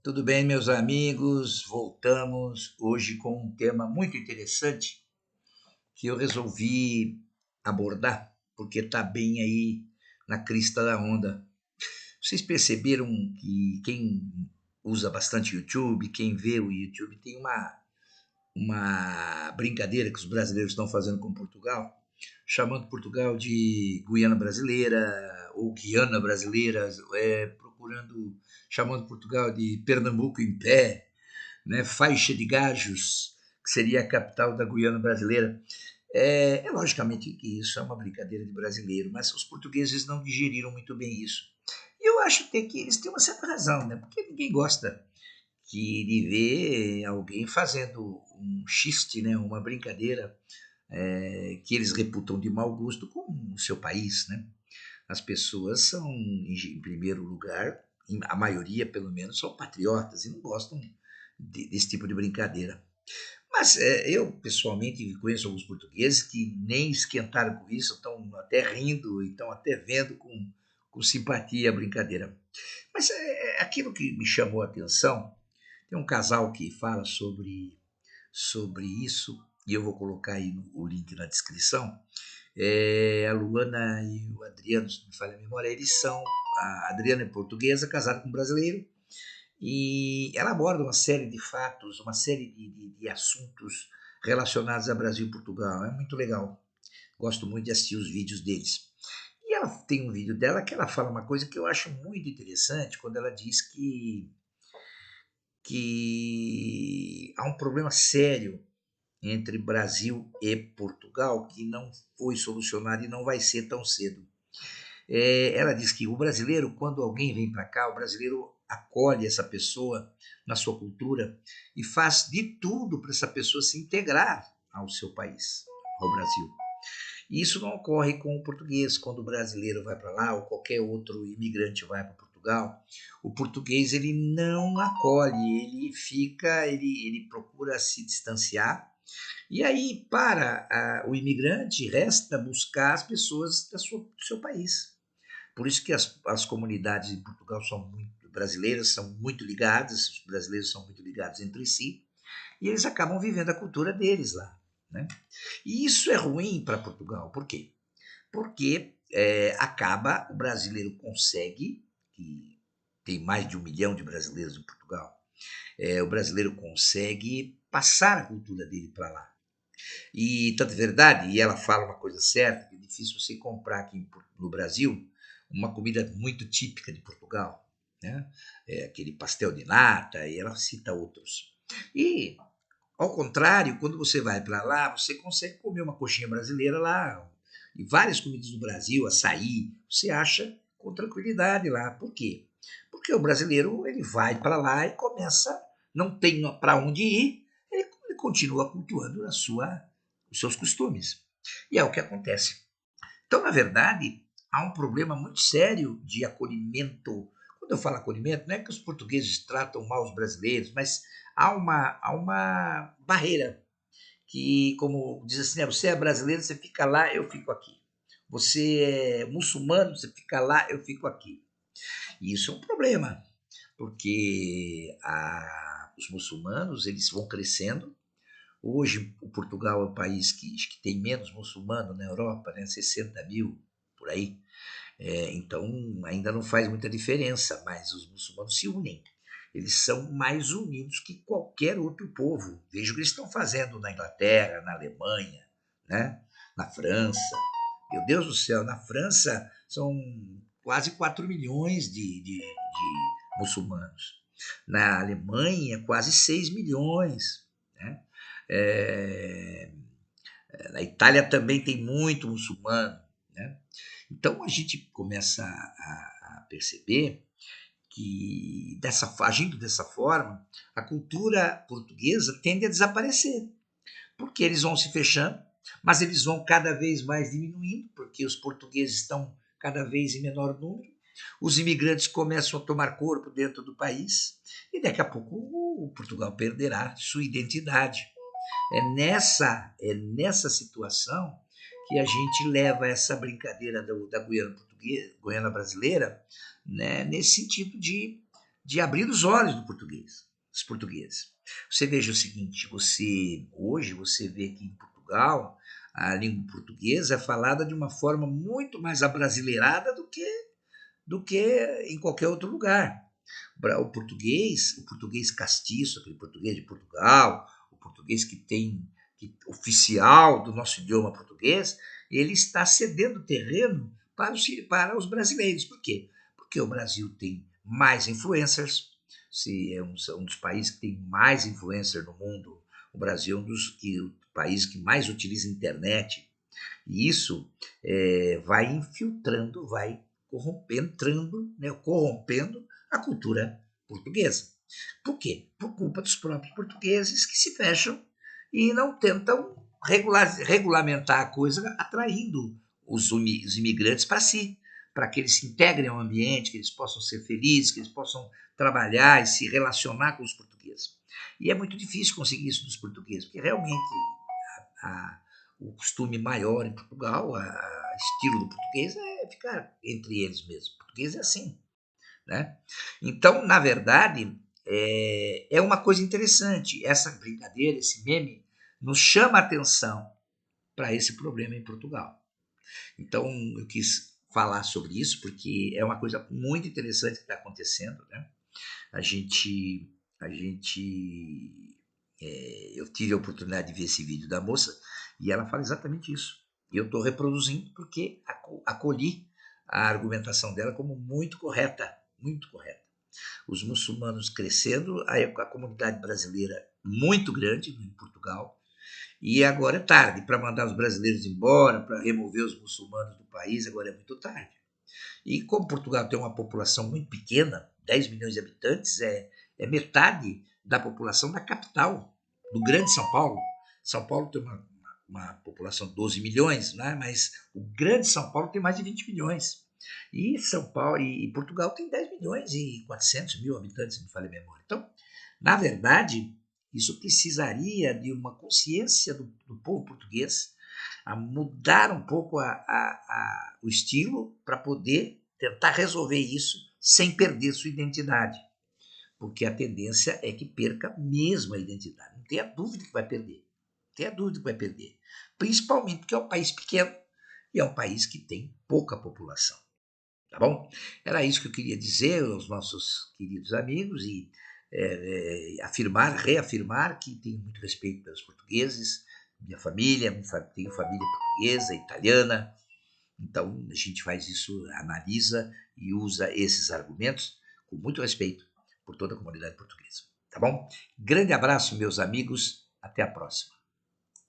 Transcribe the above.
Tudo bem, meus amigos? Voltamos hoje com um tema muito interessante que eu resolvi abordar, porque está bem aí na crista da onda. Vocês perceberam que quem usa bastante YouTube, quem vê o YouTube, tem uma brincadeira que os brasileiros estão fazendo com Portugal, chamando Portugal de Guiana Brasileira ou Guiana Brasileira, chamando Portugal de Pernambuco em pé, né? Faixa de Gajos, que seria a capital da Guiana Brasileira. Logicamente que isso é uma brincadeira de brasileiro, mas os portugueses não digeriram muito bem isso. E eu acho até que eles têm uma certa razão, né? Porque ninguém gosta de ver alguém fazendo um xiste, né? Uma brincadeira que eles reputam de mau gosto com o seu país, né? As pessoas são, em primeiro lugar, a maioria pelo menos, são patriotas e não gostam desse tipo de brincadeira. Mas eu, pessoalmente, conheço alguns portugueses que nem esquentaram com isso, estão até rindo e estão até vendo com simpatia a brincadeira. Mas aquilo que me chamou a atenção, tem um casal que fala sobre isso, e eu vou colocar aí o link na descrição. A Luana e o Adriano, se não me falha a memória, a Adriana é portuguesa, casada com um brasileiro, e ela aborda uma série de fatos, uma série de assuntos relacionados a Brasil e Portugal. É muito legal. Gosto muito de assistir os vídeos deles. E ela tem um vídeo dela que ela fala uma coisa que eu acho muito interessante, quando ela diz que há um problema sério entre Brasil e Portugal que não foi solucionado e não vai ser tão cedo. Ela diz que o brasileiro, quando alguém vem para cá, o brasileiro acolhe essa pessoa na sua cultura e faz de tudo para essa pessoa se integrar ao seu país, ao Brasil. E isso não ocorre com o português, quando o brasileiro vai para lá ou qualquer outro imigrante vai para Portugal. O português ele não acolhe, ele procura se distanciar. E aí, para o imigrante, resta buscar as pessoas do seu país. Por isso que as comunidades em Portugal são muito brasileiras, são muito ligadas, os brasileiros são muito ligados entre si, e eles acabam vivendo a cultura deles lá. Né? E isso é ruim para Portugal. Por quê? Porque o brasileiro consegue, que tem mais de 1 milhão de brasileiros em Portugal, o brasileiro consegue passar a cultura dele para lá. E tanto é verdade, e ela fala uma coisa certa, que é difícil você comprar aqui no Brasil uma comida muito típica de Portugal, né? Aquele pastel de nata, e ela cita outros. E, ao contrário, quando você vai para lá, você consegue comer uma coxinha brasileira lá, e várias comidas do Brasil, açaí, você acha com tranquilidade lá. Por quê? Porque o brasileiro ele vai para lá e começa, não tem para onde ir, ele continua cultuando os seus costumes. E é o que acontece. Então, na verdade, há um problema muito sério de acolhimento. Quando eu falo acolhimento, não é que os portugueses tratam mal os brasileiros, mas há uma barreira que, como diz assim, né, você é brasileiro, você fica lá, eu fico aqui. Você é muçulmano, você fica lá, eu fico aqui. E isso é um problema, porque os muçulmanos eles vão crescendo. Hoje, o Portugal é o país que tem menos muçulmano na Europa, né? 60 mil por aí. Então, ainda não faz muita diferença, mas os muçulmanos se unem. Eles são mais unidos que qualquer outro povo. Veja o que eles estão fazendo na Inglaterra, na Alemanha, né? Na França. Meu Deus do céu, na França são quase 4 milhões de muçulmanos. Na Alemanha, quase 6 milhões. Né? É, na Itália também tem muito muçulmano. Né? Então a gente começa a perceber que, agindo dessa forma, a cultura portuguesa tende a desaparecer, porque eles vão se fechando, mas eles vão cada vez mais diminuindo, porque os portugueses estão cada vez em menor número, os imigrantes começam a tomar corpo dentro do país, e daqui a pouco o Portugal perderá sua identidade. É nessa situação que a gente leva essa brincadeira da Guiana brasileira, né, nesse sentido de abrir os olhos dos portugueses. Você veja o seguinte, hoje você vê que em Portugal a língua portuguesa é falada de uma forma muito mais abrasileirada do que em qualquer outro lugar. O português castiço, aquele português de Portugal, o português oficial do nosso idioma português, ele está cedendo terreno para os brasileiros. Por quê? Porque o Brasil tem mais influencers, se é um dos países que tem mais influencer no mundo. O Brasil é um dos países que mais utiliza a internet. E isso vai infiltrando, vai corrompendo a cultura portuguesa. Por quê? Por culpa dos próprios portugueses que se fecham e não tentam regulamentar a coisa, atraindo os imigrantes para si, para que eles se integrem ao ambiente, que eles possam ser felizes, que eles possam trabalhar e se relacionar com os portugueses. E é muito difícil conseguir isso dos portugueses, porque realmente o costume maior em Portugal, o estilo do português é ficar entre eles mesmos. O português é assim, né? Então, na verdade, é uma coisa interessante. Essa brincadeira, esse meme, nos chama a atenção para esse problema em Portugal. Então, eu quis falar sobre isso porque é uma coisa muito interessante que está acontecendo, né? Eu tive a oportunidade de ver esse vídeo da moça e ela fala exatamente isso. E eu estou reproduzindo porque acolhi a argumentação dela como muito correta, muito correta. Os muçulmanos crescendo, a comunidade brasileira muito grande em Portugal, e agora é tarde para mandar os brasileiros embora, para remover os muçulmanos do país, agora é muito tarde. E como Portugal tem uma população muito pequena, 10 milhões de habitantes, é metade da população da capital, do grande São Paulo. São Paulo tem uma população de 12 milhões, né? Mas o grande São Paulo tem mais de 20 milhões. E São Paulo e Portugal tem 10 milhões e 400 mil habitantes, se não me falha a memória. Então, na verdade, isso precisaria de uma consciência do povo português a mudar um pouco o estilo para poder tentar resolver isso sem perder sua identidade. Porque a tendência é que perca mesmo a identidade. Não tenha dúvida que vai perder. Não tenha dúvida que vai perder. Principalmente porque é um país pequeno e é um país que tem pouca população. Tá bom? Era isso que eu queria dizer aos nossos queridos amigos e reafirmar que tenho muito respeito pelos portugueses, minha família, tenho família portuguesa, italiana, então a gente faz isso, analisa e usa esses argumentos com muito respeito por toda a comunidade portuguesa, tá bom? Grande abraço, meus amigos, até a próxima.